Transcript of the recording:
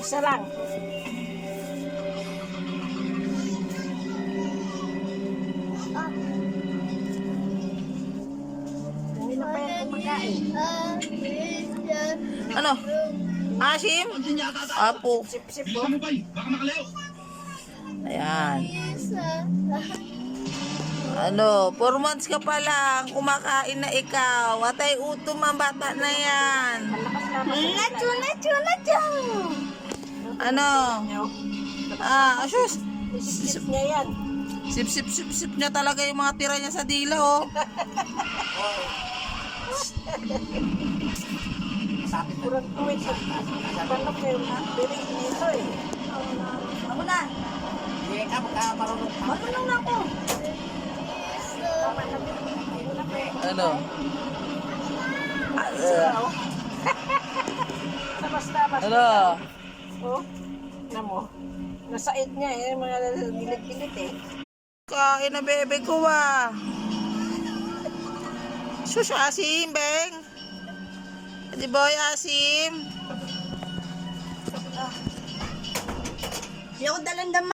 Isa lang. Hindi na pa yan kumakain. Ano? Asim? Apo. Sip-sip po. Ayan. Ano, 4 months ka pa lang, kumakain na ikaw. Atay utom ang bata na yan. Nacho. Ano? Asus. Sip niya yan. Sip niya talaga yung mga tira niya sa dila, oh. Kurang tuwid sa panak kayo na. Biring nito eh. Ako na. Hindi ka marunong. Marunong na ako. Ano? Basta. Ano? Oh, na mo. Nasaid niya eh, mga gilit-gilit eh. Kain na bebe ko, ah. Sus, asim, beng. Di boy, asim. Di ako dalang